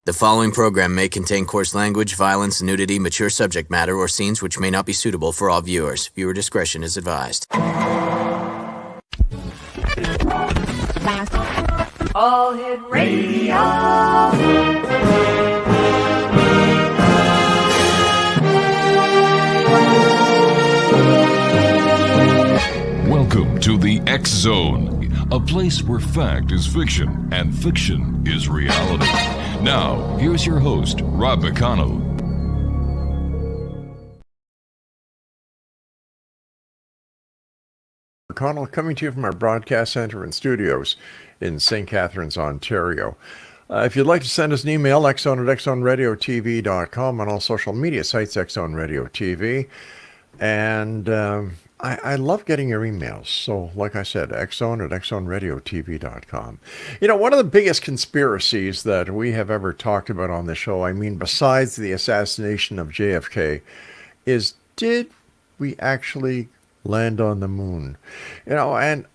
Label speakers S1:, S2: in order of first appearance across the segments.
S1: The following program may contain coarse language, violence, nudity, mature subject matter, or scenes which may not be suitable for all viewers. Viewer discretion is advised.
S2: All Hit Radio.
S3: Welcome to the X Zone, a place where fact is fiction and fiction is reality. Now, here's your host, Rob McConnell.
S4: McConnell coming to you from our broadcast center and studios in St. Catharines, Ontario. If you'd like to send us an email, xzone at xzoneradiotv.com, on all social media sites, Xzone Radio TV. And I love getting your emails. So, like I said, xzone at xzoneradiotv.com. You know, one of the biggest conspiracies that we have ever talked about on the show, I mean, besides the assassination of JFK, is did we actually land on the moon? You know, and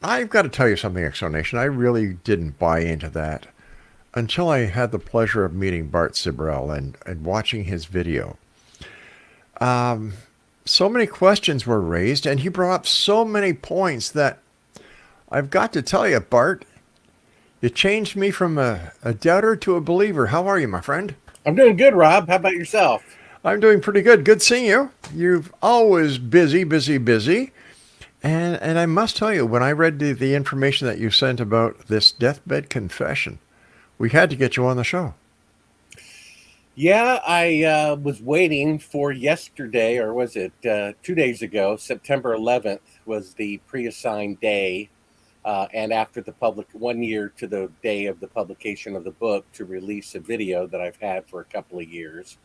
S4: I've got to tell you something, X Zone Nation. I really didn't buy into that until I had the pleasure of meeting Bart Sibrel and watching his video. So many questions were raised, and he brought up so many points that I've got to tell you, Bart, you changed me from a doubter to a believer. How are you, my friend?
S5: I'm doing good, Rob. How about yourself?
S4: I'm doing pretty good. Good seeing you. You've always busy. And I must tell you, when I read the information that you sent about this deathbed confession, we had to get you on the show.
S5: Yeah, I was waiting for yesterday, or was it 2 days ago? September 11th was the pre-assigned day, and after the 1 year to the day of the publication of the book, to release a video that I've had for a couple of years.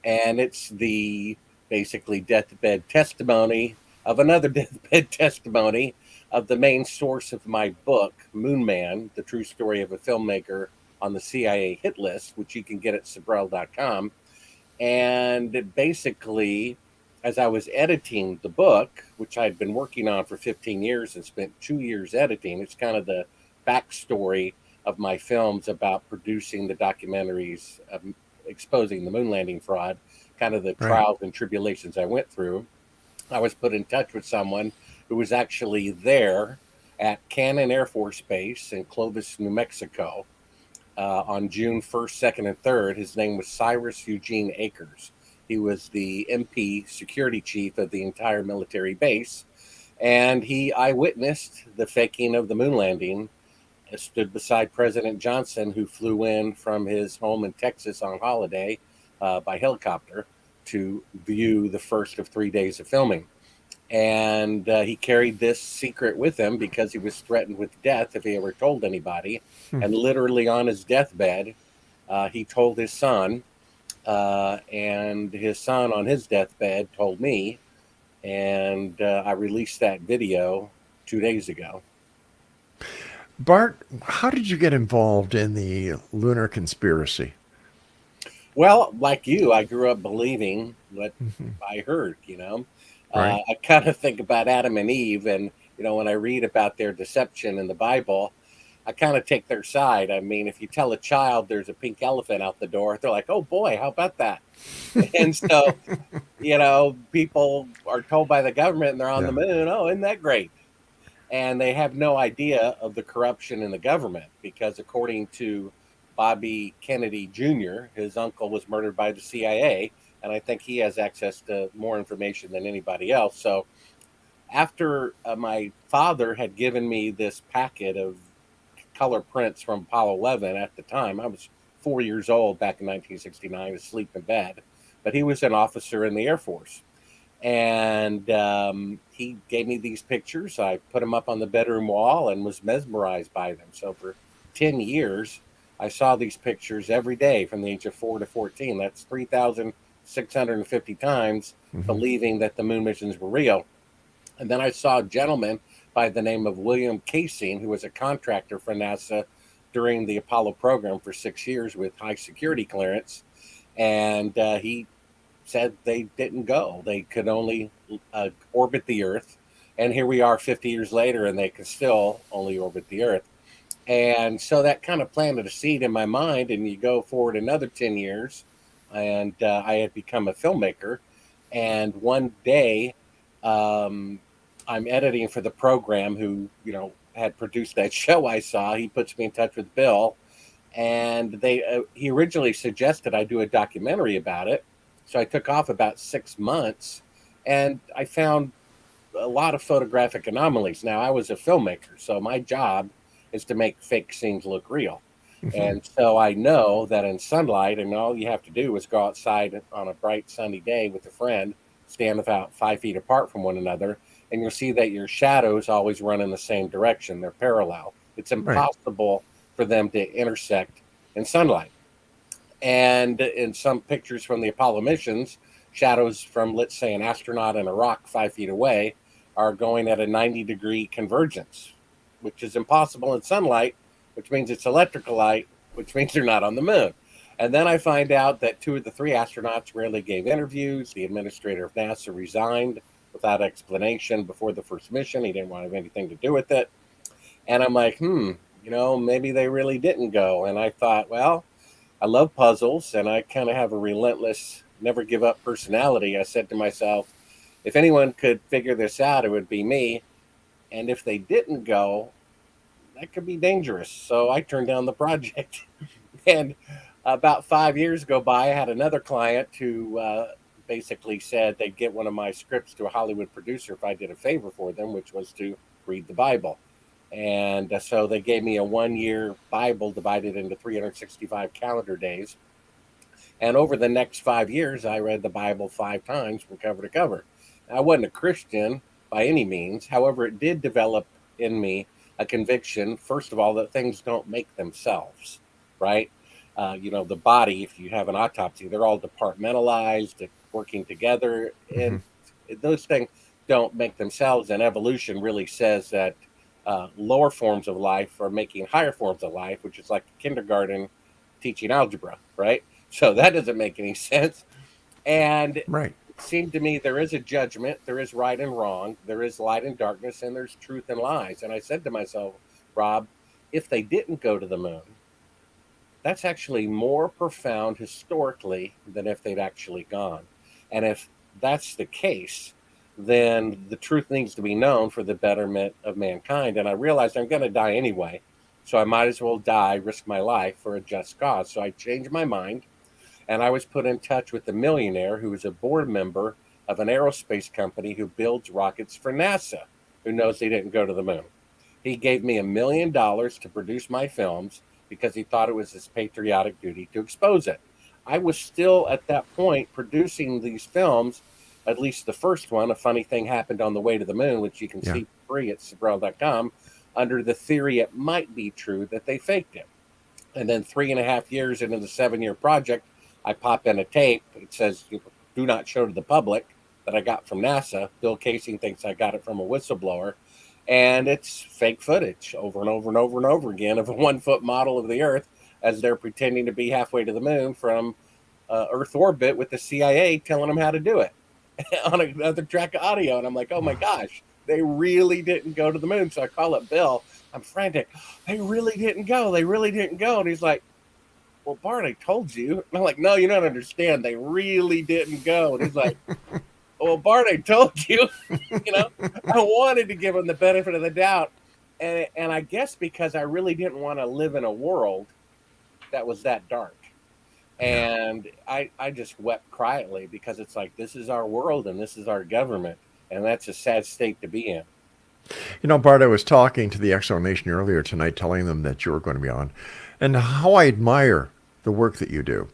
S5: And it's the basically deathbed testimony of another deathbed testimony of the main source of my book, Moon Man, The True Story of a Filmmaker on the CIA Hit List, which you can get at Sibrel.com. And basically, as I was editing the book, which I'd been working on for 15 years and spent 2 years editing, it's kind of the backstory of my films about producing the documentaries exposing the moon landing fraud, kind of the trials and tribulations I went through. I was put in touch with someone who was actually there at Cannon Air Force Base in Clovis, New Mexico, on June 1st, 2nd, and 3rd. His name was Cyrus Eugene Akers. He was the MP security chief of the entire military base, and he eyewitnessed the faking of the moon landing. Stood beside President Johnson, who flew in from his home in Texas on holiday by helicopter to view the first of 3 days of filming. And he carried this secret with him because he was threatened with death if he ever told anybody. And literally on his deathbed, he told his son, and his son on his deathbed told me, and I released that video 2 days ago.
S4: Bart, how did you get involved in the lunar conspiracy?
S5: Well, like you, I grew up believing what I heard, you know.
S4: Right.
S5: I kind of think about Adam and Eve, and, you know, when I read about their deception in the Bible, I kind of take their side. I mean, if you tell a child there's a pink elephant out the door, they're like, oh boy, how about that? And so, you know, people are told by the government and they're on the moon, oh, isn't that great? And they have no idea of the corruption in the government, because according to Bobby Kennedy Jr., his uncle was murdered by the CIA, and I think he has access to more information than anybody else. So after my father had given me this packet of color prints from Apollo 11, at the time, I was 4 years old back in 1969, asleep in bed, but he was an officer in the Air Force. And he gave me these pictures. I put them up on the bedroom wall and was mesmerized by them. So for 10 years, I saw these pictures every day from the age of 4 to 14. That's 3,650 times believing that the moon missions were real. And then I saw a gentleman by the name of William Casing, who was a contractor for NASA during the Apollo program for 6 years with high security clearance. And he said they didn't go. They could only orbit the Earth. And here we are 50 years later, and they can still only orbit the Earth. And so that kind of planted a seed in my mind. And you go forward another 10 years, and I had become a filmmaker. And one day, um, I'm editing for the program who, had produced that show I saw. He puts me in touch with Bill, and he originally suggested I do a documentary about it. So I took off about 6 months, and I found a lot of photographic anomalies. Now, I was a filmmaker, so my job is to make fake scenes look real.
S4: Mhm.
S5: And so I know that in sunlight, and all you have to do is go outside on a bright sunny day with a friend, stand about 5 feet apart from one another, and you'll see that your shadows always run in the same direction. They're parallel. It's
S4: Right.
S5: impossible for them to intersect in sunlight. And in some pictures from the Apollo missions, shadows from, let's say, an astronaut and a rock 5 feet away are going at a 90-degree convergence, which is impossible in sunlight, which means it's electrical light, which means they're not on the moon. And then I find out that two of the three astronauts rarely gave interviews. The administrator of NASA resigned without explanation before the first mission. He didn't want to have anything to do with it. And I'm like, maybe they really didn't go. And I thought, well, I love puzzles, and I kind of have a relentless, never give up personality. I said to myself, if anyone could figure this out, it would be me. And if they didn't go, that could be dangerous. So I turned down the project. And about 5 years go by, I had another client who basically said they'd get one of my scripts to a Hollywood producer if I did a favor for them, which was to read the Bible. And so they gave me a 1 year Bible divided into 365 calendar days. And over the next 5 years, I read the Bible 5 times from cover to cover. I wasn't a Christian by any means. However, it did develop in me a conviction, first of all, that things don't make themselves, right? The body, if you have an autopsy, they're all departmentalized, working together.
S4: Hmm.
S5: And those things don't make themselves. And evolution really says that lower forms of life are making higher forms of life, which is like kindergarten teaching algebra, right? So that doesn't make any sense. And it
S4: Right.
S5: seemed to me there is a judgment, there is right and wrong, there is light and darkness, and there's truth and lies. And I said to myself, Rob, if they didn't go to the moon, that's actually more profound historically than if they'd actually gone. And if that's the case, then the truth needs to be known for the betterment of mankind. And I realized I'm going to die anyway. So I might as well die, risk my life for a just cause. So I changed my mind, and I was put in touch with a millionaire who is a board member of an aerospace company who builds rockets for NASA, who knows they didn't go to the moon. He gave me $1 million to produce my films because he thought it was his patriotic duty to expose it. I was still at that point producing these films, at least the first one, A Funny Thing Happened on the Way to the Moon, which you can
S4: Yeah.
S5: see free at Sibrel.com, under the theory it might be true that they faked it. And then 3.5 years into the 7 year project, I pop in a tape. It says, do not show to the public, that I got from NASA. Bill Casing thinks I got it from a whistleblower. And it's fake footage over and over and over and over again of a 1 foot model of the Earth as they're pretending to be halfway to the moon from Earth orbit, with the CIA telling them how to do it on another track of audio. And I'm like, oh my gosh, they really didn't go to the moon. So I call up Bill. I'm frantic. They really didn't go. They really didn't go. And he's like, well, Bart, I told you. And I'm like, no, you don't understand. They really didn't go. And he's like, well, Bart, I told you. I wanted to give him the benefit of the doubt. And I guess because I really didn't want to live in a world that was that dark.
S4: Yeah.
S5: And I just wept quietly, because it's like, this is our world and this is our government. And that's a sad state to be in.
S4: Bart, I was talking to the Exo Nation earlier tonight, telling them that you were going to be on, and how I admire the work that you do.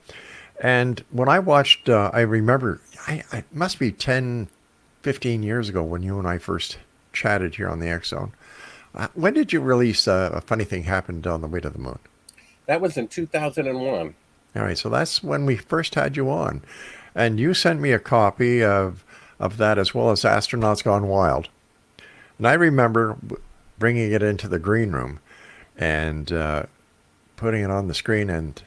S4: And when I watched, I remember, I must be 10, 15 years ago when you and I first chatted here on the X Zone. When did you release A Funny Thing Happened on the Way to the Moon?
S5: That was in 2001.
S4: All right, so that's when we first had you on. And you sent me a copy of that, as well as Astronauts Gone Wild. And I remember bringing it into the green room and putting it on the screen, and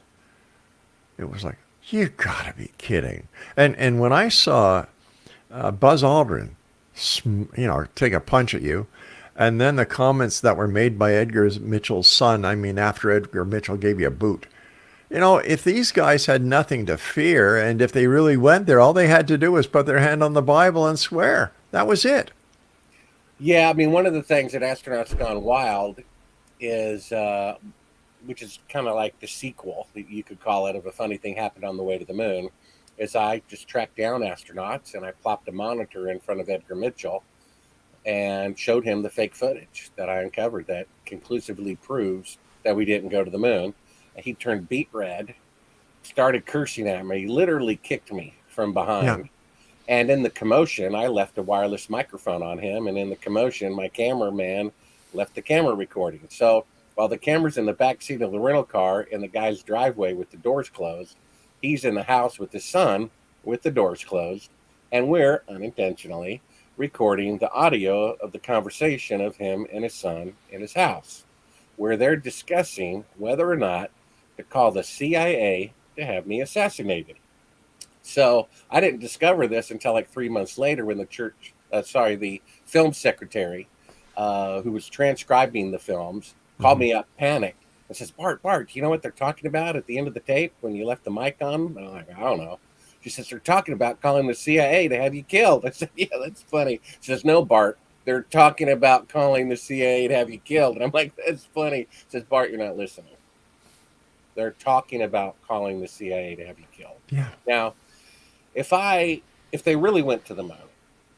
S4: it was like, you gotta be kidding. And when I saw Buzz Aldrin, take a punch at you, And then the comments that were made by Edgar Mitchell's son, I mean, after Edgar Mitchell gave you a boot. You know, if these guys had nothing to fear, and if they really went there, all they had to do was put their hand on the Bible and swear. That was it.
S5: Yeah, I mean, one of the things that Astronauts Gone Wild is, which is kind of like the sequel, you could call it, of A Funny Thing Happened on the Way to the Moon, is I just tracked down astronauts and I plopped a monitor in front of Edgar Mitchell and showed him the fake footage that I uncovered that conclusively proves that we didn't go to the moon. And he turned beet red, started cursing at me, literally kicked me from behind.
S4: Yeah.
S5: And in the commotion, I left a wireless microphone on him. And in the commotion, my cameraman left the camera recording. So while the camera's in the back seat of the rental car in the guy's driveway with the doors closed, he's in the house with his son with the doors closed. And we're unintentionally recording the audio of the conversation of him and his son in his house, where they're discussing whether or not to call the CIA to have me assassinated. So I didn't discover this until like 3 months later when the film secretary, who was transcribing the films, called me up panicked and says, Bart, you know what they're talking about at the end of the tape when you left the mic on? I'm like, I don't know. She says, they're talking about calling the CIA to have you killed. I said, yeah, that's funny. She says, no, Bart, they're talking about calling the CIA to have you killed. And I'm like, that's funny. She says, Bart, you're not listening. They're talking about calling the CIA to have you killed.
S4: Yeah.
S5: Now, if they really went to the moon,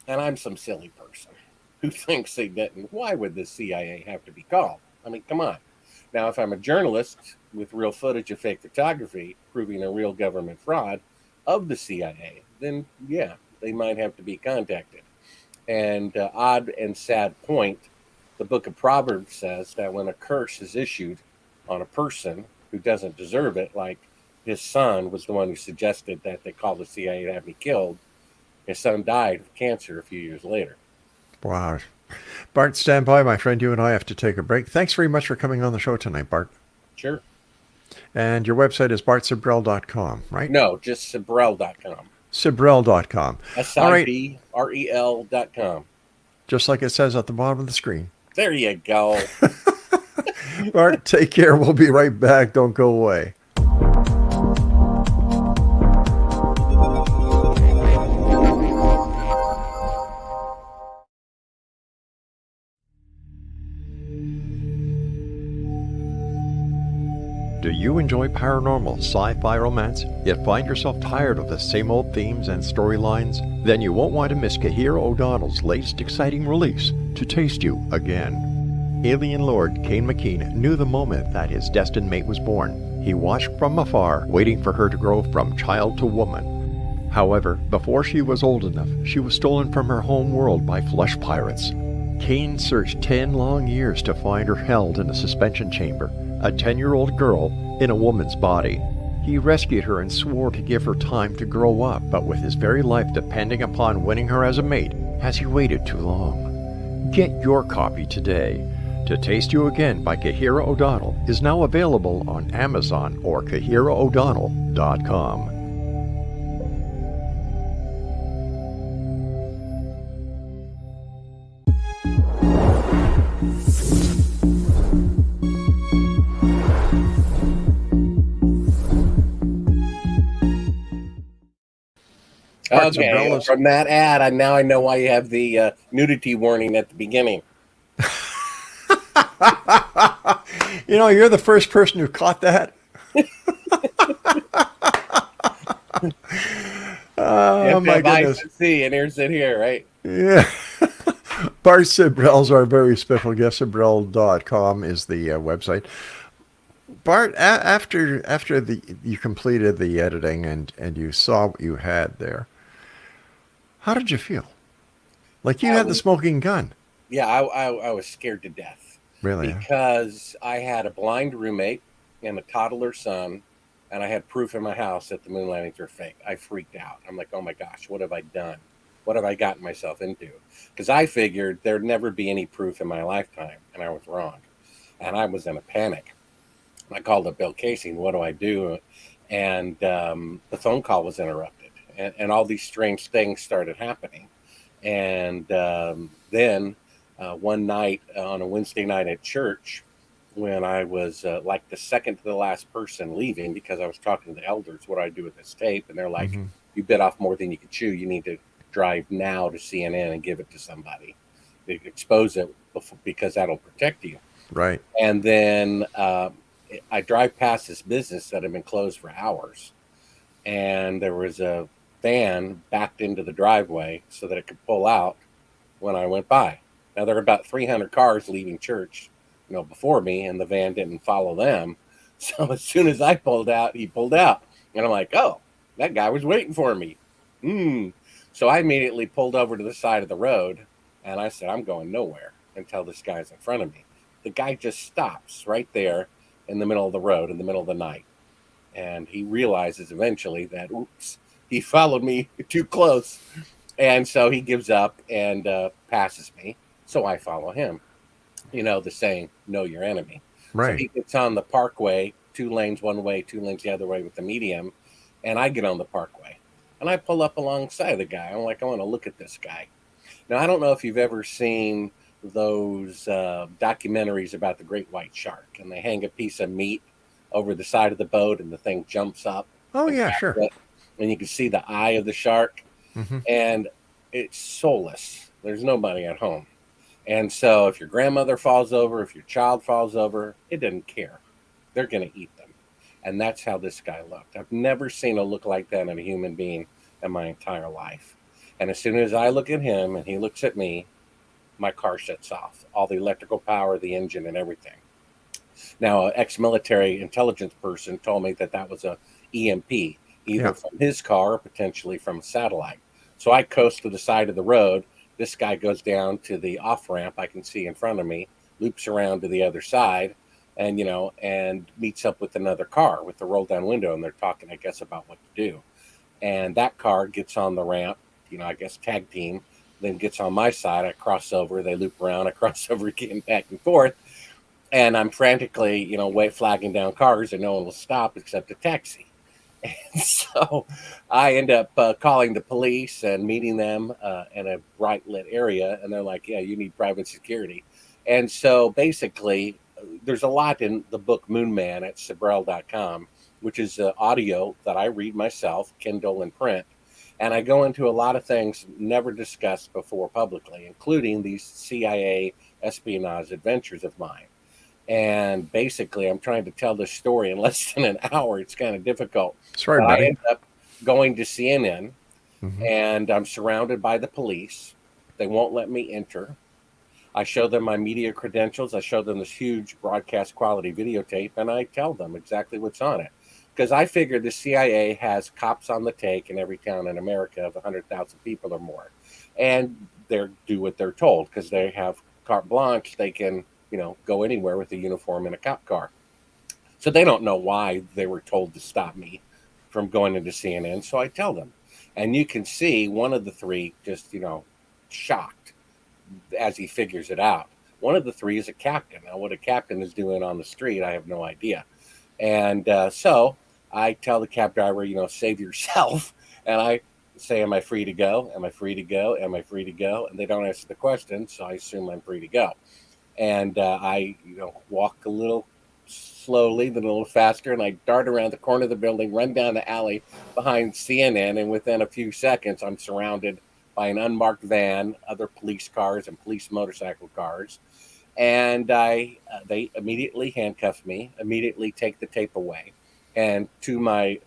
S5: and I'm some silly person who thinks they didn't, why would the CIA have to be called? I mean, come on. Now, if I'm a journalist with real footage of fake photography proving a real government fraud of the CIA, then yeah, they might have to be contacted. And odd and sad point, the book of Proverbs says that when a curse is issued on a person who doesn't deserve it, like his son was the one who suggested that they call the CIA to have me killed, his son died of cancer a few years later.
S4: Wow. Bart, stand by, my friend. You and I have to take a break. Thanks very much for coming on the show tonight, Bart.
S5: Sure.
S4: And your website is bartsibrel.com, right?
S5: No, just Sibrel.com.
S4: Sibrel.com.
S5: Sibrel.com.
S4: Just like it says at the bottom of the screen.
S5: There you go.
S4: Bart, take care. We'll be right back. Don't go away. Do you enjoy paranormal, sci-fi romance, yet find yourself tired of the same old themes and storylines? Then you won't want to miss Kahira O'Donnell's latest exciting release, To Taste You Again. Alien Lord Kane McKean knew the moment that his destined mate was born. He watched from afar, waiting for her to grow from child to woman. However, before she was old enough, she was stolen from her home world by flesh pirates. Kane searched 10 long years to find her held in a suspension chamber, a 10-year-old girl in a woman's body. He rescued her and swore to give her time to grow up, but with his very life depending upon winning her as a mate, has he waited too long? Get your copy today. To Taste You Again by Kahira O'Donnell is now available on Amazon or KahiraO'Donnell.com.
S5: Okay, from that ad, I know why you have the nudity warning at the beginning.
S4: You know, you're the first person who caught that. Oh, my goodness.
S5: See, and here's it here, right?
S4: Yeah. Bart Sibrel's our very special guest. Sibrel.com is the website. Bart, after you completed the editing and you saw what you had there, how did you feel? Like you had the smoking gun.
S5: Yeah, I was scared to death.
S4: Really?
S5: Because I had a blind roommate and a toddler son, and I had proof in my house that the moon landings were fake. I freaked out. I'm like, oh my gosh, what have I done? What have I gotten myself into? Because I figured there'd never be any proof in my lifetime, and I was wrong. And I was in a panic. I called up Bill Casey, what do I do? And the phone call was interrupted, and all these strange things started happening. And then one night on a Wednesday night at church when I was like the second to the last person leaving, because I was talking to the elders, what do I do with this tape? And they're like, you bit off more than you can chew. You need to drive now to CNN and give it to somebody, expose it because that'll protect you.
S4: Right.
S5: And then I drive past this business that had been closed for hours, and there was a van backed into the driveway so that it could pull out when I went by. Now there were about 300 cars leaving church, before me, and the van didn't follow them. So as soon as I pulled out, he pulled out, and I'm like, oh, that guy was waiting for me. So I immediately pulled over to the side of the road, and I said, I'm going nowhere until this guy's in front of me. The guy just stops right there in the middle of the road in the middle of the night. And he realizes eventually that, oops, he followed me too close. And so he gives up and passes me. So I follow him. The saying, know your enemy.
S4: Right.
S5: So he gets on the parkway, 2 lanes one way, 2 lanes the other way with the medium. And I get on the parkway. And I pull up alongside the guy. I'm like, I want to look at this guy. Now, I don't know if you've ever seen those documentaries about the great white shark, and they hang a piece of meat over the side of the boat and the thing jumps up.
S4: Oh, yeah, sure.
S5: And you can see the eye of the shark, and it's soulless. There's nobody at home. And so if your grandmother falls over, if your child falls over, it doesn't care. They're going to eat them. And that's how this guy looked. I've never seen a look like that in a human being in my entire life. And as soon as I look at him and he looks at me, my car shuts off. All the electrical power, the engine, and everything. Now, an ex-military intelligence person told me that was a EMP, either from his car or potentially from a satellite. So I coast to the side of the road. This guy goes down to the off-ramp I can see in front of me, loops around to the other side, and, and meets up with another car with the roll-down window, and they're talking, I guess, about what to do. And that car gets on the ramp, I guess tag team, then gets on my side. I cross over, they loop around, I cross over again, back and forth. And I'm frantically, flagging down cars, and no one will stop except a taxi. And so I end up calling the police and meeting them in a bright lit area. And they're like, yeah, you need private security. And so basically, there's a lot in the book Moon Man at Sibrel.com, which is audio that I read myself, Kindle and print. And I go into a lot of things never discussed before publicly, including these CIA espionage adventures of mine. And basically, I'm trying to tell this story in less than an hour. It's kind of difficult.
S4: Sorry,
S5: but
S4: buddy.
S5: I end up going to CNN, and I'm surrounded by the police. They won't let me enter. I show them my media credentials. I show them this huge broadcast quality videotape, and I tell them exactly what's on it. Because I figure the CIA has cops on the take in every town in America of 100,000 people or more. And they do what they're told because they have carte blanche. They can, go anywhere with a uniform and a cop car. So they don't know why they were told to stop me from going into CNN. So I tell them. And you can see one of the three just, shocked as he figures it out. One of the three is a captain. Now, what a captain is doing on the street, I have no idea. And so I tell the cab driver, save yourself. And I say, am I free to go? Am I free to go? Am I free to go? And they don't answer the question, so I assume I'm free to go. And I, walk a little slowly, then a little faster, and I dart around the corner of the building, run down the alley behind CNN, and within a few seconds, I'm surrounded by an unmarked van, other police cars, and police motorcycle cars. And they immediately handcuff me, immediately take the tape away. And to my,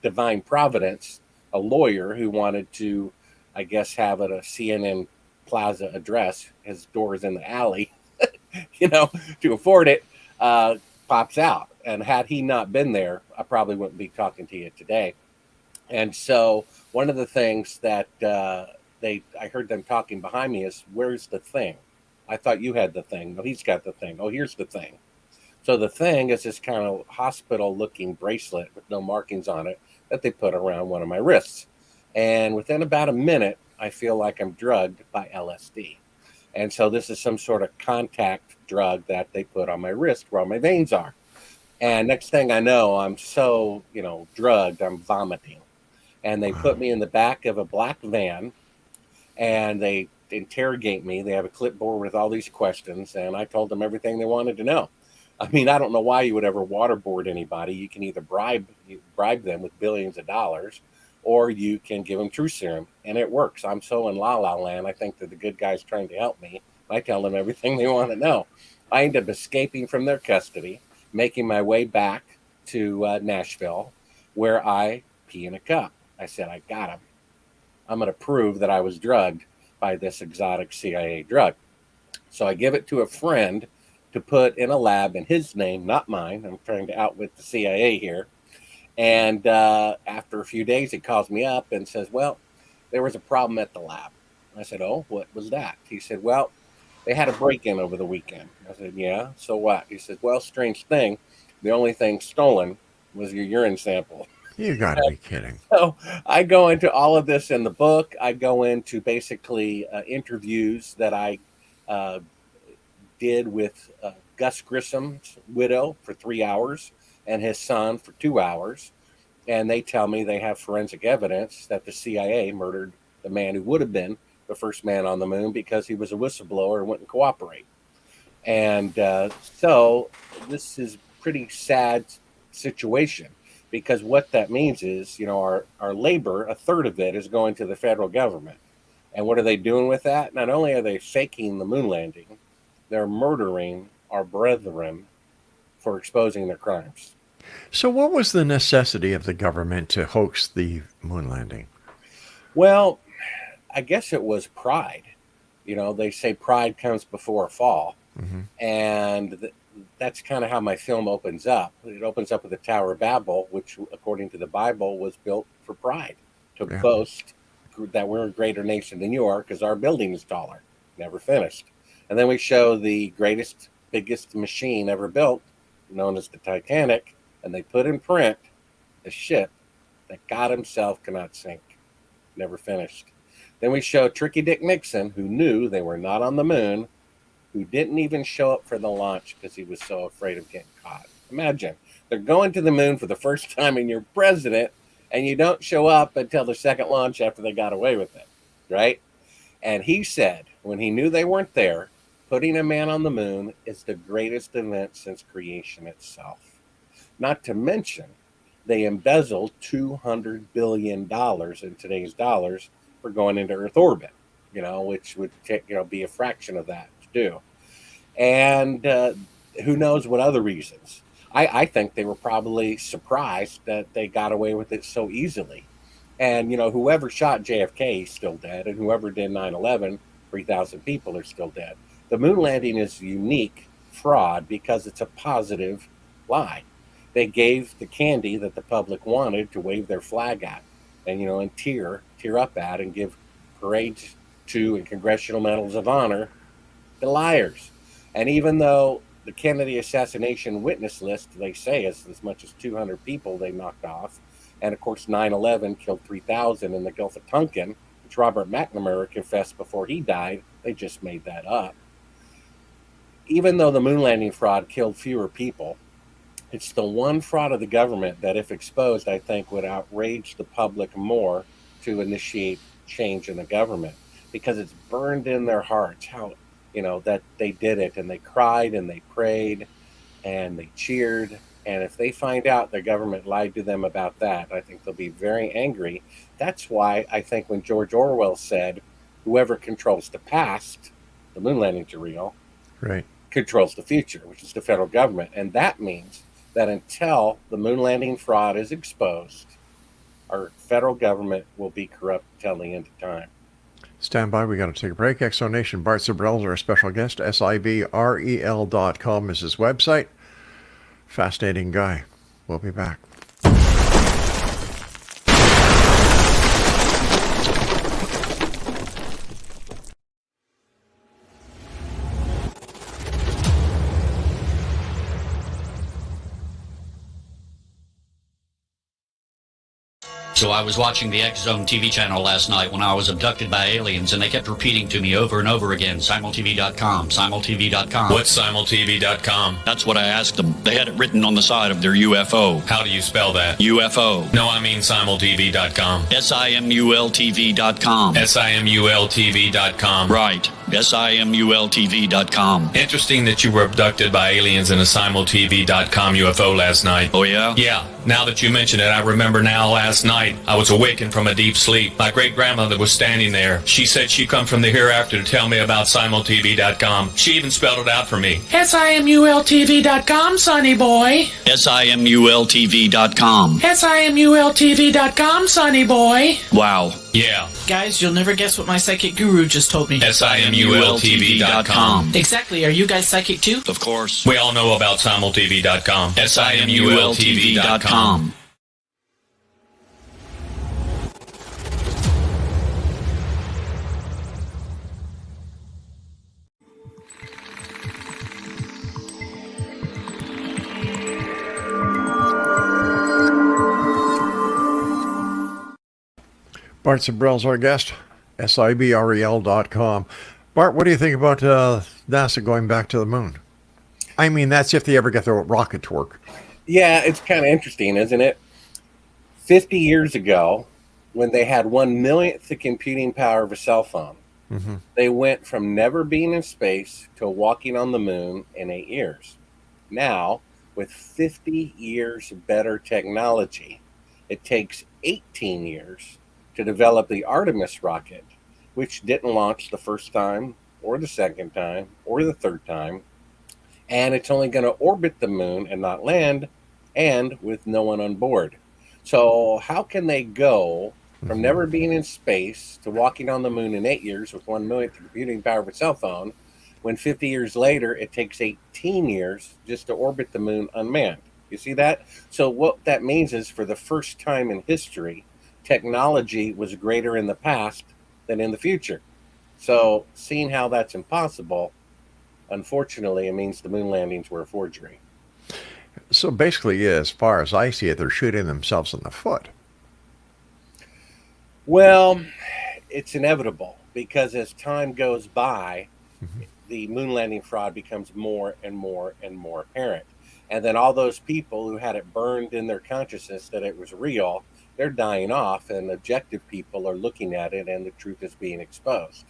S5: divine providence, a lawyer who wanted to, I guess, have it a CNN Plaza address, his door is in the alley, to afford it, pops out. And had he not been there, I probably wouldn't be talking to you today. And so one of the things that I heard them talking behind me is, where's the thing? I thought you had the thing. No, he's got the thing. Oh, here's the thing. So the thing is this kind of hospital-looking bracelet with no markings on it that they put around one of my wrists. And within about a minute, I feel like I'm drugged by LSD. And so this is some sort of contact drug that they put on my wrist where all my veins are. And next thing I know, I'm so, drugged, I'm vomiting. And they put me in the back of a black van, and they interrogate me. They have a clipboard with all these questions, and I told them everything they wanted to know. I mean, I don't know why you would ever waterboard anybody. You can either bribe them with billions of dollars, or you can give them truth serum, and it works. I'm so in la la land. I think that the good guy's trying to help me. I tell them everything they want to know. I end up escaping from their custody, making my way back to Nashville, where I pee in a cup. I said, I got him. I'm going to prove that I was drugged by this exotic CIA drug. So I give it to a friend to put in a lab in his name, not mine. I'm trying to outwit the CIA here. And after a few days, he calls me up and says, well, there was a problem at the lab. I said, oh, what was that? He said, well, they had a break-in over the weekend. I said, yeah, so what? He said, well, strange thing. The only thing stolen was your urine sample.
S4: You got to be kidding.
S5: So I go into all of this in the book. I go into basically interviews that I did with Gus Grissom's widow for 3 hours and his son for 2 hours. And they tell me they have forensic evidence that the CIA murdered the man who would have been the first man on the moon because he was a whistleblower and wouldn't cooperate. And so this is a pretty sad situation, because what that means is, our labor, a third of it is going to the federal government. And what are they doing with that? Not only are they faking the moon landing, they're murdering our brethren for exposing their crimes.
S4: So what was the necessity of the government to hoax the moon landing?
S5: Well, I guess it was pride. They say pride comes before a fall. Mm-hmm. And that's kind of how my film opens up. It opens up with the Tower of Babel, which, according to the Bible, was built for pride, to boast that we're a greater nation than you are because our building is taller. Never finished. And then we show the biggest machine ever built, known as the Titanic, and they put in print a ship that God himself cannot sink. Never finished. Then we show Tricky Dick Nixon, who knew they were not on the moon, who didn't even show up for the launch because he was so afraid of getting caught. Imagine, they're going to the moon for the first time and you're president, and you don't show up until the second launch after they got away with it, right? And he said, when he knew they weren't there, putting a man on the moon is the greatest event since creation itself. Not to mention, they embezzled $200 billion in today's dollars for going into Earth orbit, which would be a fraction of that to do. And who knows what other reasons. I think they were probably surprised that they got away with it so easily. And, whoever shot JFK is still dead, and whoever did 9/11, 3,000 people are still dead. The moon landing is a unique fraud because it's a positive lie. They gave the candy that the public wanted to wave their flag at, and and tear up at, and give parades to and congressional medals of honor to liars. And even though the Kennedy assassination witness list, they say, is as much as 200 people they knocked off, and of course 9/11 killed 3,000 in the Gulf of Tonkin, which Robert McNamara confessed before he died. They just made that up. Even though the moon landing fraud killed fewer people, it's the one fraud of the government that, if exposed, I think would outrage the public more to initiate change in the government, because it's burned in their hearts how, that they did it, and they cried and they prayed and they cheered. And if they find out the government lied to them about that, I think they'll be very angry. That's why I think when George Orwell said, whoever controls the past, the moon landing's real,
S4: right,
S5: controls the future, which is the federal government. And that means that until the moon landing fraud is exposed, our federal government will be corrupt until the end of time.
S4: Stand by. We got to take a break. Exonation. Bart Sibrel is our special guest. Sibrel.com is his website. Fascinating guy. We'll be back.
S6: So I was watching the X Zone TV channel last night when I was abducted by aliens, and they kept repeating to me over and over again, simultv.com, simultv.com.
S7: What's simultv.com?
S6: That's what I asked them. They had it written on the side of their UFO.
S7: How do you spell that?
S6: UFO.
S7: No, I mean simultv.com.
S6: simultv.com.
S7: simultv.com.
S6: Right. simultv.com.
S7: Interesting that you were abducted by aliens in a simultv.com UFO last night.
S6: Oh, yeah?
S7: Yeah. Now that you mention it, I remember now last night I was awakened from a deep sleep. My great-grandmother was standing there. She said she'd come from the hereafter to tell me about simultv.com. She even spelled it out for me.
S2: simultv.com, sonny boy.
S6: simultv.com.
S2: simultv.com, sonny boy.
S6: Wow.
S7: Yeah.
S2: Guys, you'll never guess what my psychic guru just told me.
S7: simultv.com.
S2: Exactly. Are you guys psychic too?
S6: Of course.
S7: We all know about simultv.com. simultv.com.
S4: Bart Sibrel's our guest, sibrel.com. Bart, what do you think about NASA going back to the moon? I mean, that's if they ever get the rocket to work.
S5: Yeah, it's kind of interesting, isn't it? 50 years ago, when they had 1/1,000th the computing power of a cell phone, they went from never being in space to walking on the moon in 8 years. Now, with 50 years better technology, it takes 18 years to develop the Artemis rocket, which didn't launch the first time or the second time or the third time. And it's only going to orbit the moon and not land, and with no one on board. So how can they go from never being in space to walking on the moon in 8 years with 1/1,000th the computing power of a cell phone, when 50 years later it takes 18 years just to orbit the moon unmanned? You see that? So what that means is, for the first time in history, technology was greater in the past than in the future. So seeing how that's impossible, unfortunately, it means the moon landings were a forgery.
S4: So basically, as far as I see it, they're shooting themselves in the foot.
S5: Well, it's inevitable, because as time goes by, the moon landing fraud becomes more and more and more apparent. And then all those people who had it burned in their consciousness that it was real, they're dying off, and objective people are looking at it, and the truth is being exposed.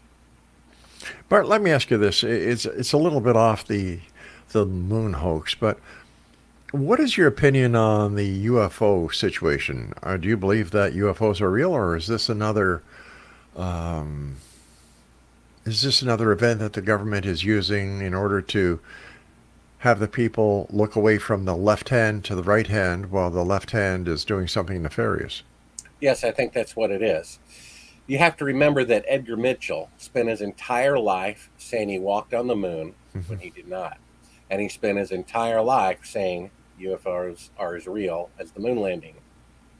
S4: Bart, let me ask you this. It's a little bit off the moon hoax, but what is your opinion on the UFO situation? Do you believe that UFOs are real, or is this another event that the government is using in order to have the people look away from the left hand to the right hand while the left hand is doing something nefarious?
S5: Yes, I think that's what it is. You have to remember that Edgar Mitchell spent his entire life saying he walked on the moon when he did not. And he spent his entire life saying UFOs are as real as the moon landing.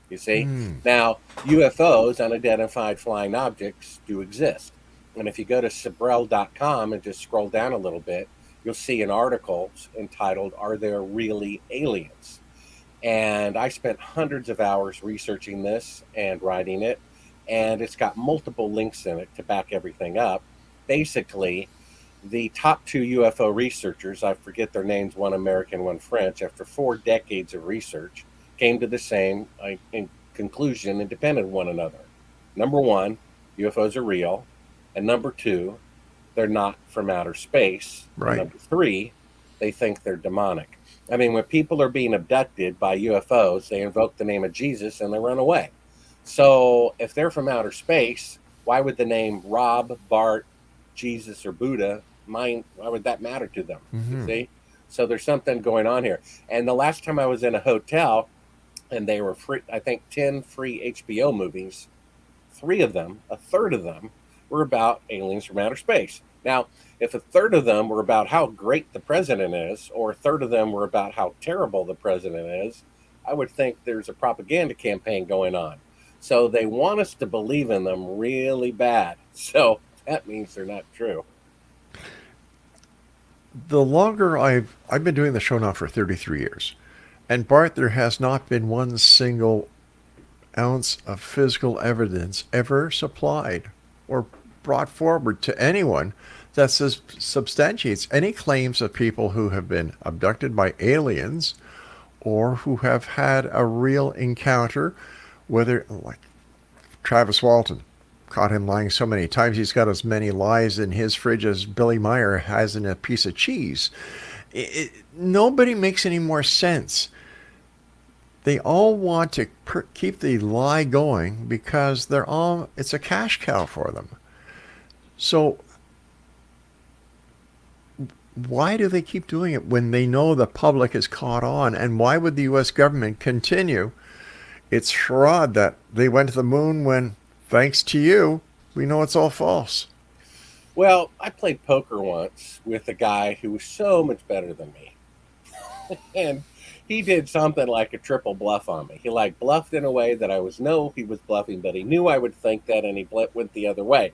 S5: You see? Now, UFOs, unidentified flying objects, do exist. And if you go to Sibrel.com and just scroll down a little bit, you'll see an article entitled, "Are There Really Aliens?" And I spent hundreds of hours researching this and writing it. And it's got multiple links in it to back everything up. Basically, the top two UFO researchers, I forget their names, one American, one French, after 4 decades of research, came to the same conclusion, independent of one another. Number one, UFOs are real. And number two, they're not from outer space.
S4: Right.
S5: And number three, they think they're demonic. I mean, when people are being abducted by UFOs, they invoke the name of Jesus and they run away. So if they're from outer space, why would the name Rob, Bart, Jesus, or Buddha, why would that matter to them? You see? So there's something going on here. And the last time I was in a hotel, and they were free, I think 10 free HBO movies, 3 of them, a third of them, were about aliens from outer space. Now, if a third of them were about how great the president is, or a third of them were about how terrible the president is, I would think there's a propaganda campaign going on. So they want us to believe in them really bad. So that means they're not true.
S4: The longer I've been doing the show now for 33 years, and Bart, there has not been one single ounce of physical evidence ever supplied or brought forward to anyone that substantiates any claims of people who have been abducted by aliens or who have had a real encounter, whether, like Travis Walton, caught him lying so many times he's got as many lies in his fridge as Billy Meyer has in a piece of cheese. Nobody makes any more sense. They all want to keep the lie going because it's a cash cow for them. So why do they keep doing it when they know the public is caught on? And why would the U.S. government continue its charade that they went to the moon when, thanks to you, we know it's all false?
S5: Well, I played poker once with a guy who was so much better than me. And he did something like a triple bluff on me. He bluffed in a way that he was bluffing, but he knew I would think that, and he went the other way.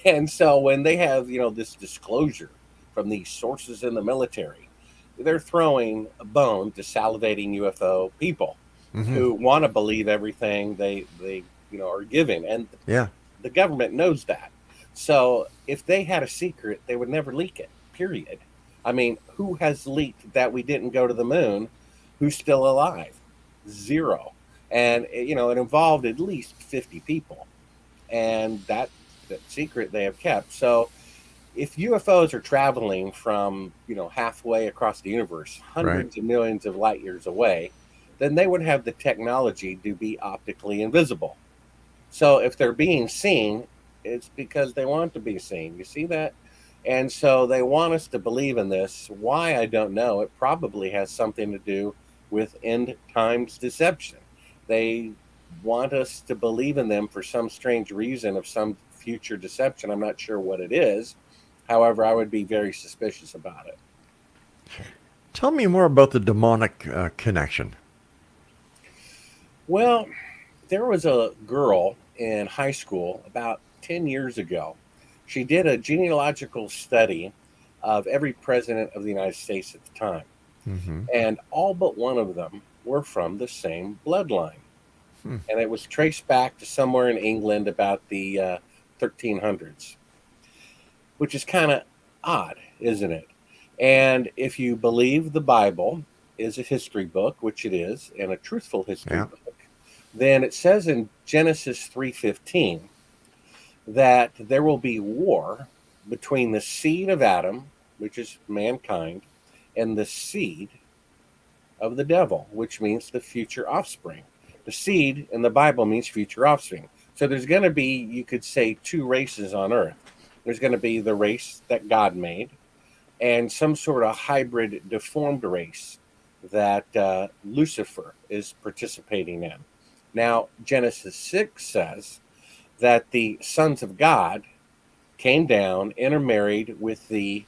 S5: And so when they have, this disclosure from these sources in the military, they're throwing a bone to salivating UFO people who want to believe everything they are given. And the government knows that. So if they had a secret, they would never leak it, period. I mean, who has leaked that we didn't go to the moon? Who's still alive? Zero. And, it involved at least 50 people. And that secret they have kept. So if UFOs are traveling from, halfway across the universe, hundreds of millions of light years away, then they would have the technology to be optically invisible. So if they're being seen, it's because they want to be seen. You see that? And so they want us to believe in this. Why, I don't know. It probably has something to do with end times deception. They want us to believe in them for some strange reason of some future deception. I'm not sure what it is. However, I would be very suspicious about it.
S4: Tell me more about the demonic connection.
S5: Well, there was a girl in high school about 10 years ago. She did a genealogical study of every president of the United States at the time. And all but one of them were from the same bloodline. And it was traced back to somewhere in England about the 1300s, which is kind of odd, isn't it? And if you believe the Bible is a history book, which it is, and a truthful history book, then it says in Genesis 3:15 that there will be war between the seed of Adam, which is mankind, and the seed of the devil, which means the future offspring. The seed in the Bible means future offspring. So there's going to be, you could say, two races on earth. There's going to be the race that God made and some sort of hybrid deformed race that Lucifer is participating in. Now, Genesis 6 says that the sons of God came down, intermarried with the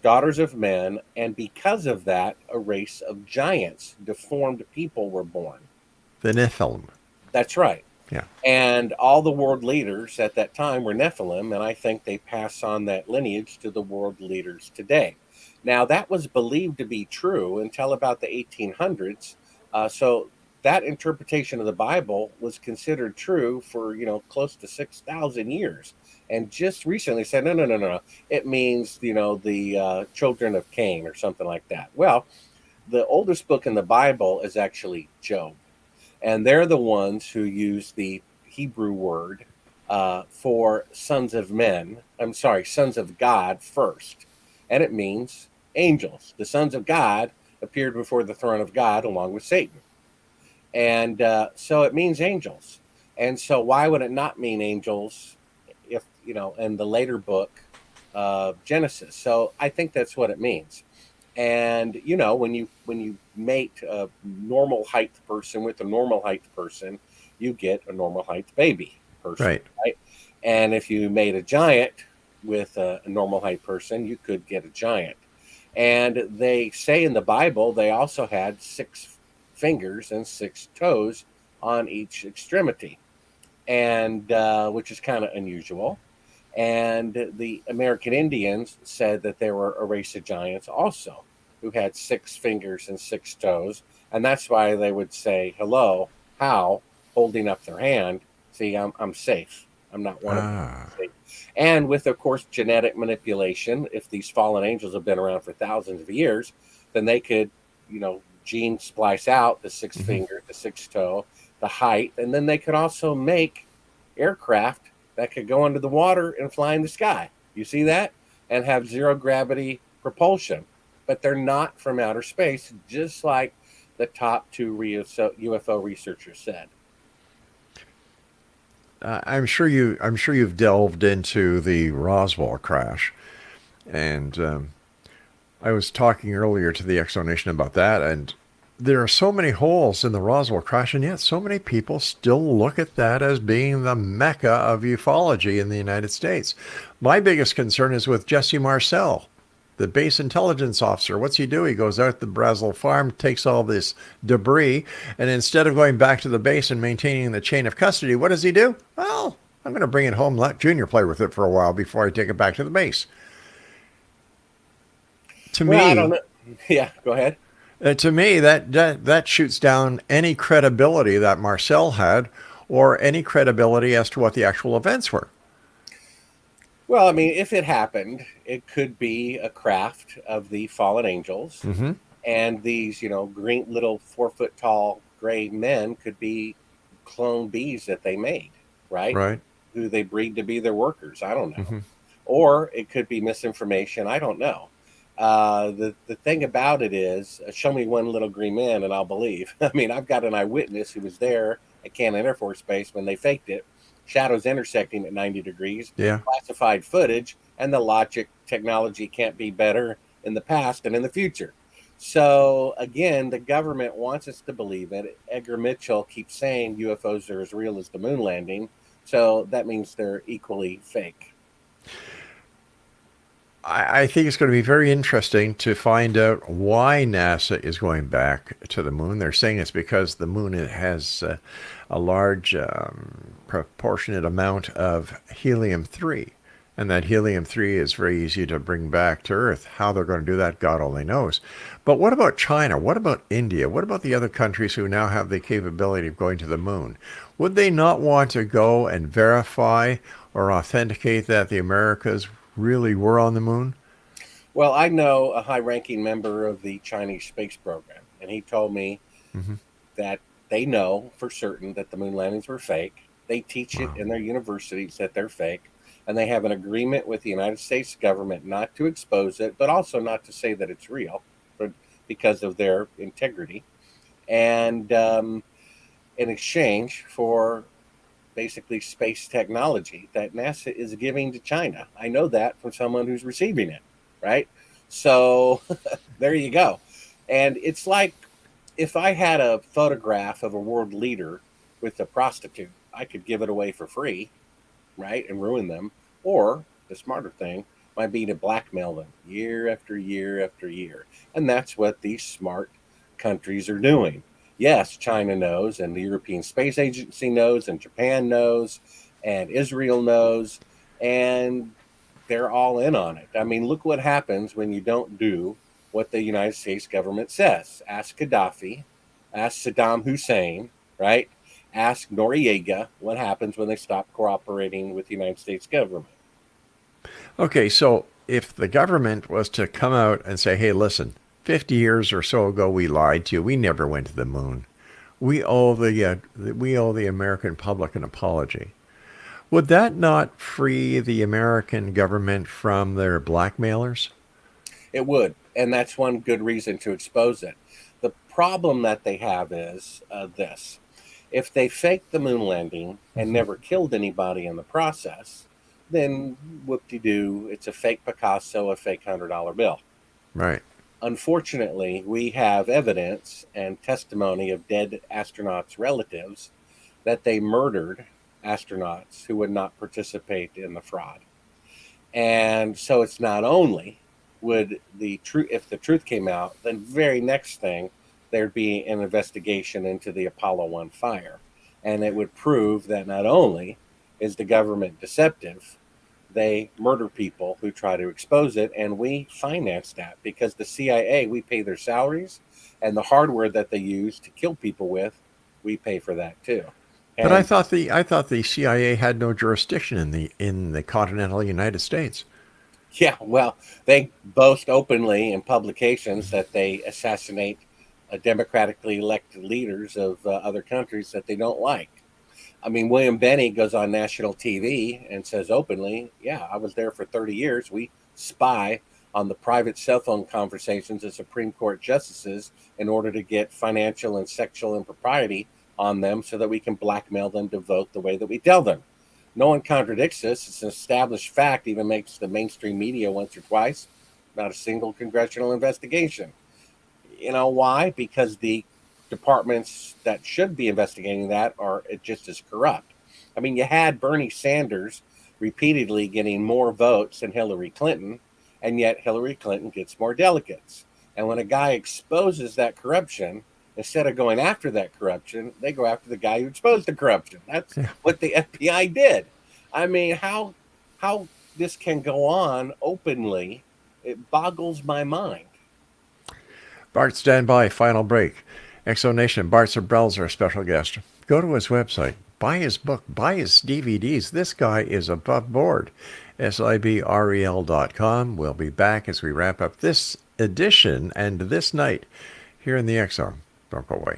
S5: daughters of men, and because of that, a race of giants, deformed people were born.
S4: The Nephilim.
S5: That's right.
S4: Yeah.
S5: And all the world leaders at that time were Nephilim, and I think they pass on that lineage to the world leaders today. Now, that was believed to be true until about the 1800s. So that interpretation of the Bible was considered true for, close to 6,000 years. And just recently said, no. It means, the children of Cain or something like that. Well, the oldest book in the Bible is actually Job. And they're the ones who use the Hebrew word for sons of God first. And it means angels. The sons of God appeared before the throne of God along with Satan. And so it means angels. And so why would it not mean angels if, in the later book of Genesis? So I think that's what it means. And, when you mate a normal height person with a normal height person, you get a normal height baby person. Right? And if you made a giant with a normal height person, you could get a giant. And they say in the Bible, they also had 6 fingers and 6 toes on each extremity, and which is kind of unusual. And the American Indians said that there were a race of giants also who had 6 fingers and 6 toes. And that's why they would say, hello, how holding up their hand. See, I'm safe. I'm not one of them.
S4: Ah.
S5: See? And with, of course, genetic manipulation, if these fallen angels have been around for thousands of years, then they could, gene splice out the sixth finger, the sixth toe, the height, and then they could also make aircraft that could go under the water and fly in the sky. You see that? And have zero gravity propulsion. But they're not from outer space, just like the top two UFO researchers said.
S4: I'm sure you've delved into the Roswell crash, and I was talking earlier to the Exonation about that, and there are so many holes in the Roswell crash, and yet so many people still look at that as being the mecca of ufology in the United States. My biggest concern is with Jesse Marcel, the base intelligence officer. What's he do? He goes out to the Brazil farm, takes all this debris, and instead of going back to the base and maintaining the chain of custody, what does he do? Well, I'm going to bring it home, let Junior play with it for a while before I take it back to the base. To me,
S5: I don't know. Yeah, go ahead.
S4: To me, that shoots down any credibility that Marcel had, or any credibility as to what the actual events were.
S5: Well, I mean, if it happened, it could be a craft of the fallen angels, and these, green little 4-foot tall gray men could be clone bees that they made, right?
S4: Right.
S5: Who they breed to be their workers. I don't know. Or it could be misinformation. I don't know. The thing about it is, show me one little green man and I'll believe. I mean, I've got an eyewitness who was there at Cannon Air Force Base when they faked it. Shadows intersecting at 90 degrees, classified footage, and the logic technology can't be better in the past and in the future. So again, the government wants us to believe it. Edgar Mitchell keeps saying UFOs are as real as the moon landing. So that means they're equally fake.
S4: I think it's going to be very interesting to find out why NASA is going back to the moon. They're saying it's because the moon has a large proportionate amount of helium-3. And that helium-3 is very easy to bring back to Earth. How they're going to do that, God only knows. But what about China? What about India? What about the other countries who now have the capability of going to the moon? Would they not want to go and verify or authenticate that the Americas really were on the moon?
S5: Well, I know a high-ranking member of the Chinese space program, and he told me that they know for certain that the moon landings were fake. They teach it in their universities that they're fake, and they have an agreement with the United States government not to expose it, but also not to say that it's real, because of their integrity. And in exchange for basically space technology that NASA is giving to China. I know that from someone who's receiving it, right? So there you go. And it's like if I had a photograph of a world leader with a prostitute, I could give it away for free, right? And ruin them. Or the smarter thing might be to blackmail them year after year after year. And that's what these smart countries are doing. Yes, China knows, and the European Space Agency knows, and Japan knows, and Israel knows, and they're all in on it. I mean, look what happens when you don't do what the United States government says. Ask Gaddafi, ask Saddam Hussein, right? Ask Noriega what happens when they stop cooperating with the United States government.
S4: Okay, so if the government was to come out and say, hey, listen, 50 years or so ago, we lied to you. We never went to the moon. We owe the American public an apology. Would that not free the American government from their blackmailers?
S5: It would, and that's one good reason to expose it. The problem that they have is this. If they faked the moon landing and never killed anybody in the process, then whoop-de-doo, it's a fake Picasso, a fake $100 bill.
S4: Right.
S5: Unfortunately, we have evidence and testimony of dead astronauts' relatives that they murdered astronauts who would not participate in the fraud. And so it's not only would the truth, if the truth came out, then very next thing, there'd be an investigation into the Apollo 1 fire. And it would prove that not only is the government deceptive, they murder people who try to expose it, and we finance that because the CIA, we pay their salaries, and the hardware that they use to kill people with, we pay for that too.
S4: But I thought the CIA had no jurisdiction in the continental United States.
S5: Yeah, well, they boast openly in publications that they assassinate democratically elected leaders of other countries that they don't like. I mean, William Benny goes on national TV and says openly, yeah, I was there for 30 years. We spy on the private cell phone conversations of Supreme Court justices in order to get financial and sexual impropriety on them so that we can blackmail them to vote the way that we tell them. No one contradicts this. It's an established fact, even makes the mainstream media once or twice. Not a single congressional investigation. You know why? Because the departments that should be investigating that are just as corrupt. I mean, you had Bernie Sanders repeatedly getting more votes than Hillary Clinton, and yet Hillary Clinton gets more delegates. And when a guy exposes that corruption, instead of going after that corruption, they go after the guy who exposed the corruption. That's what the FBI did. I mean, how this can go on openly, it boggles my mind.
S4: Bart, stand by. Final break. Exonation. Bart Sibrel's our special guest. Go to his website. Buy his book. Buy his DVDs. This guy is above board. Sibrel.com. We'll be back as we wrap up this edition and this night here in the X Zone. Don't go away.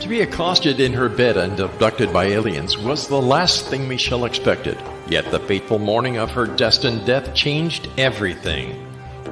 S4: To be accosted in her bed and abducted by aliens was the last thing Michelle expected. Yet the fateful morning of her destined death changed everything.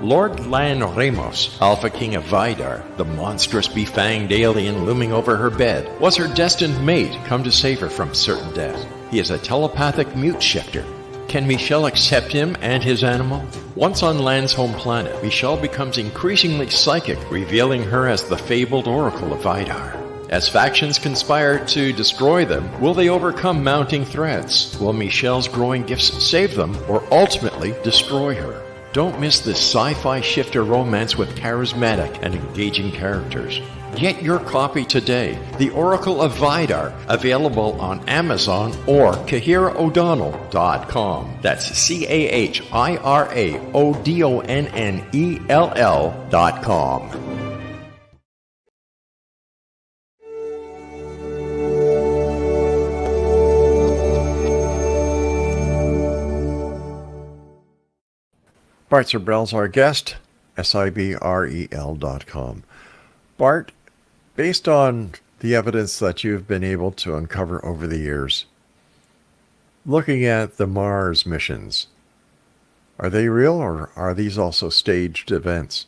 S4: Lord Lan Ramos, Alpha King of Vidar, the monstrous befanged alien looming over her bed, was her destined mate come to save her from certain death. He is a telepathic mute shifter. Can Michelle accept him and his animal? Once on Lan's home planet, Michelle becomes increasingly psychic, revealing her as the fabled Oracle of Vidar. As factions conspire to destroy them, will they overcome mounting threats? Will Michelle's growing gifts save them, or ultimately destroy her? Don't miss this sci-fi shifter romance with charismatic and engaging characters. Get your copy today, The Oracle of Vidar, available on Amazon or CahiraO'Donnell.com. That's CahiraO'Donnell.com. Bart Sibrel's our guest, Sibrel.com. Bart, based on the evidence that you've been able to uncover over the years, looking at the Mars missions, are they real or are these also staged events?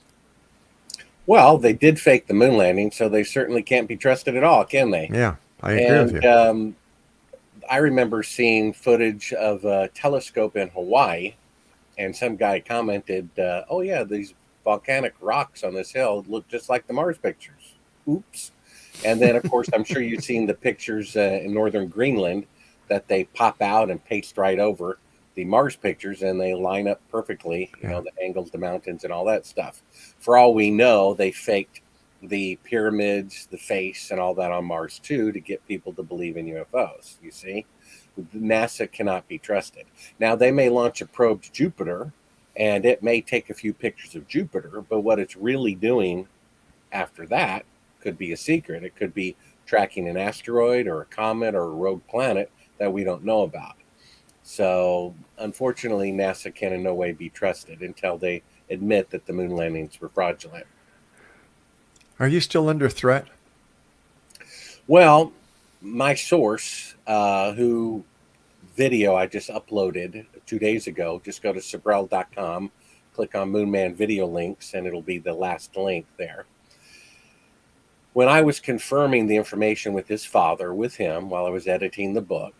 S5: Well, they did fake the moon landing, so they certainly can't be trusted at all, can they?
S4: Yeah, I agree with you.
S5: I remember seeing footage of a telescope in Hawaii, and some guy commented, oh yeah, these volcanic rocks on this hill look just like the Mars pictures. Oops. And then, of course, I'm sure you've seen the pictures in northern Greenland that they pop out and paste right over the Mars pictures, and they line up perfectly, you know, the angles, the mountains, and all that stuff. For all we know, they faked the pyramids, the face, and all that on Mars, too, to get people to believe in UFOs, you see? NASA cannot be trusted. Now, they may launch a probe to Jupiter, and it may take a few pictures of Jupiter, but what it's really doing after that could be a secret. It could be tracking an asteroid or a comet or a rogue planet that we don't know about. So, unfortunately, NASA can in no way be trusted until they admit that the moon landings were fraudulent.
S4: Are you still under threat?
S5: Well, my source, who video I just uploaded 2 days ago, just go to Cibrel.com, click on Moonman video links, and it'll be the last link there. When I was confirming the information with his father, with him, while I was editing the book,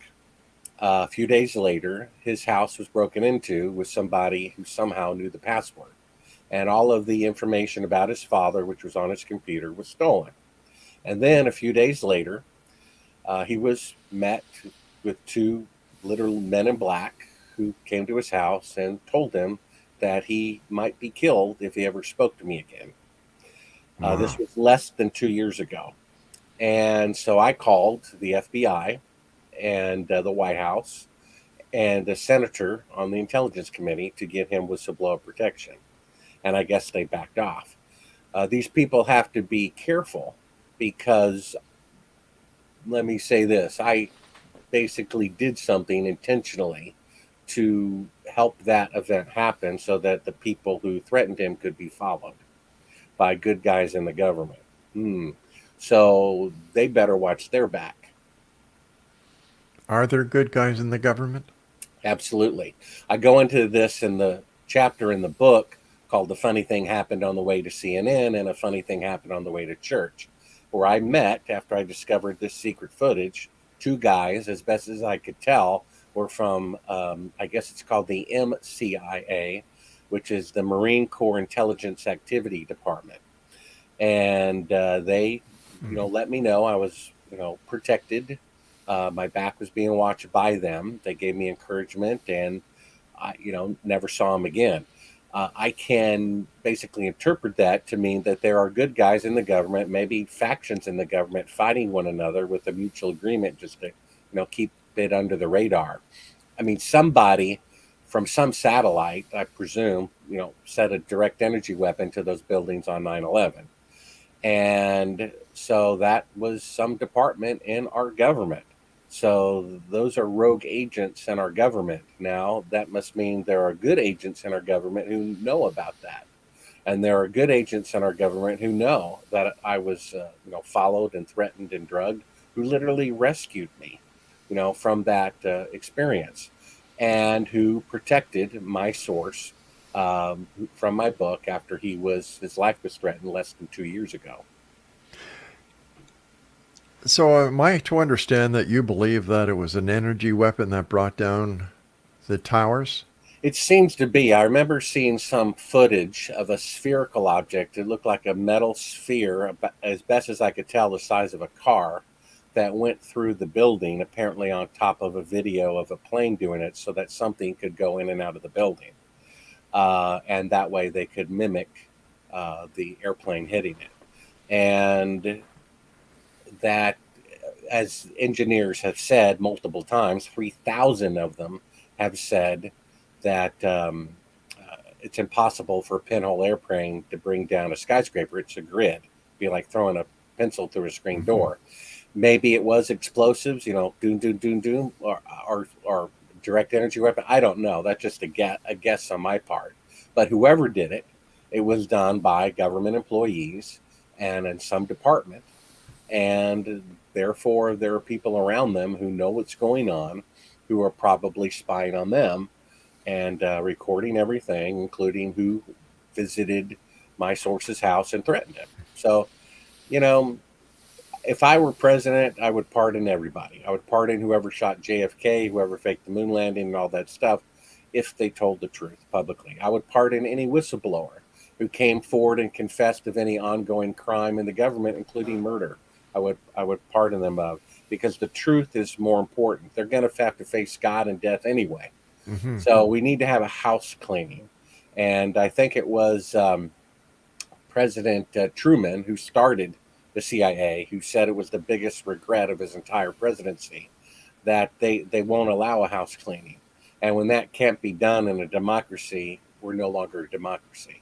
S5: a few days later, his house was broken into with somebody who somehow knew the password. And all of the information about his father, which was on his computer, was stolen. And then a few days later, he was met with two literal men in black who came to his house and told him that he might be killed if he ever spoke to me again. This was less than 2 years ago. And so I called the FBI and the White House and a senator on the Intelligence Committee to get him whistleblower protection. And I guess they backed off. These people have to be careful because, let me say this, I basically did something intentionally to help that event happen so that the people who threatened him could be followed by good guys in the government. So they better watch their back.
S4: Are there good guys in the government?
S5: Absolutely. I go into this in the chapter in the book called The Funny Thing Happened on the Way to CNN and A Funny Thing Happened on the Way to Church, where I met, after I discovered this secret footage, two guys, as best as I could tell, were from, I guess it's called the MCIA, which is the Marine Corps Intelligence Activity Department. And they, let me know I was, protected. My back was being watched by them. They gave me encouragement, and I, never saw them again. I can basically interpret that to mean that there are good guys in the government, maybe factions in the government fighting one another with a mutual agreement just to, keep it under the radar. I mean, somebody from some satellite, I presume, set a direct energy weapon to those buildings on 9/11. And so that was some department in our government. So those are rogue agents in our government. Now, that must mean there are good agents in our government who know about that. And there are good agents in our government who know that I was, followed and threatened and drugged, who literally rescued me, from that experience, and who protected my source from my book after his life was threatened less than 2 years ago.
S4: So am I to understand that you believe that it was an energy weapon that brought down the towers?
S5: It seems to be. I remember seeing some footage of a spherical object. It looked like a metal sphere, as best as I could tell, the size of a car, that went through the building, apparently on top of a video of a plane doing it, so that something could go in and out of the building. And that way they could mimic the airplane hitting it. And that, as engineers have said multiple times, 3,000 of them have said that it's impossible for a pinhole airplane to bring down a skyscraper. It's a grid. It'd be like throwing a pencil through a screen door. Maybe it was explosives, doom, doom, doom, doom, or direct energy weapon. I don't know. That's just a guess on my part. But whoever did it, it was done by government employees and in some department. And therefore, there are people around them who know what's going on, who are probably spying on them and recording everything, including who visited my source's house and threatened him. So, if I were president, I would pardon everybody. I would pardon whoever shot JFK, whoever faked the moon landing and all that stuff, if they told the truth publicly. I would pardon any whistleblower who came forward and confessed of any ongoing crime in the government, including murder. I would pardon them because the truth is more important. They're going to have to face God and death anyway. So we need to have a house cleaning. And I think it was President Truman who started the CIA, who said it was the biggest regret of his entire presidency that they won't allow a house cleaning. And when that can't be done in a democracy, we're no longer a democracy.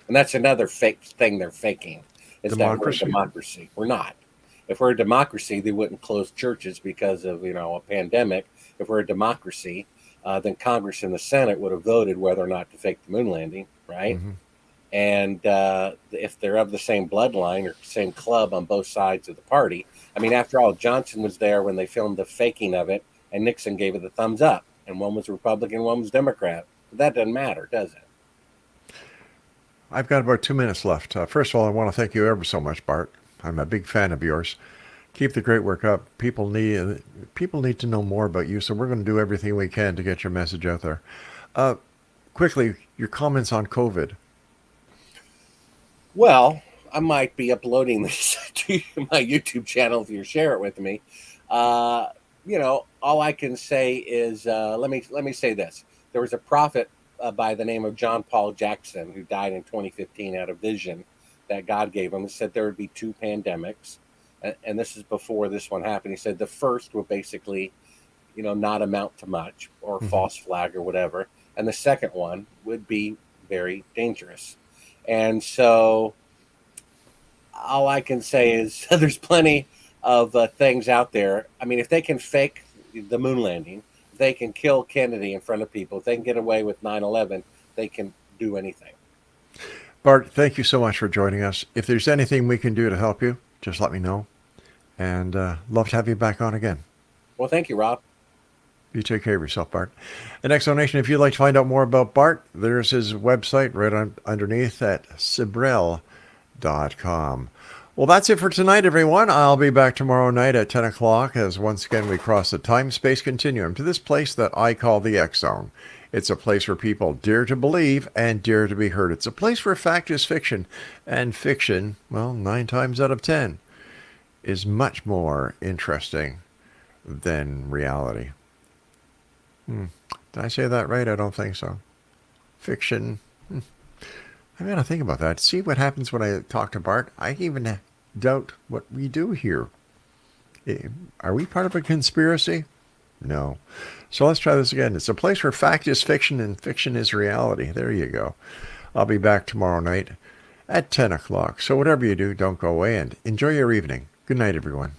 S5: And that's another fake thing they're faking. Is that we're a democracy. We're not. If we're a democracy, they wouldn't close churches because of, a pandemic. If we're a democracy, then Congress and the Senate would have voted whether or not to fake the moon landing, right? And if they're of the same bloodline or same club on both sides of the party, I mean, after all, Johnson was there when they filmed the faking of it, and Nixon gave it the thumbs up, and one was Republican, one was Democrat. But that doesn't matter, does it?
S4: I've got about 2 minutes left. First of all, I want to thank you ever so much, Bart. I'm a big fan of yours. Keep the great work up. People need to know more about you, so we're going to do everything we can to get your message out there. Quickly, your comments on COVID.
S5: Well, I might be uploading this to my YouTube channel if you share it with me. All I can say is, let me say this. There was a prophet by the name of John Paul Jackson who died in 2015 out of vision that God gave him. He said there would be 2 pandemics, and this is before this one happened. He said the first will basically not amount to much, or false flag or whatever. And the second one would be very dangerous. And so all I can say is there's plenty of things out there. I mean, if they can fake the moon landing, if they can kill Kennedy in front of people, if they can get away with 9/11, they can do anything.
S4: Bart, thank you so much for joining us. If there's anything we can do to help you, just let me know. And love to have you back on again.
S5: Well, thank you, Rob.
S4: You take care of yourself, Bart. And Exonation, if you'd like to find out more about Bart, there's his website right underneath at Sibrel.com. Well, that's it for tonight, everyone. I'll be back tomorrow night at 10 o'clock as once again we cross the time-space continuum to this place that I call the X Zone. It's a place where people dare to believe and dare to be heard. It's a place where fact is fiction, and fiction, well, 9 times out of 10, is much more interesting than reality. Did I say that right? I don't think so. Fiction. I gotta think about that. See what happens when I talk to Bart. I even doubt what we do here. Are we part of a conspiracy? No. So let's try this again. It's a place where fact is fiction and fiction is reality. There you go. I'll be back tomorrow night at 10 o'clock. So whatever you do, don't go away and enjoy your evening. Good night, everyone.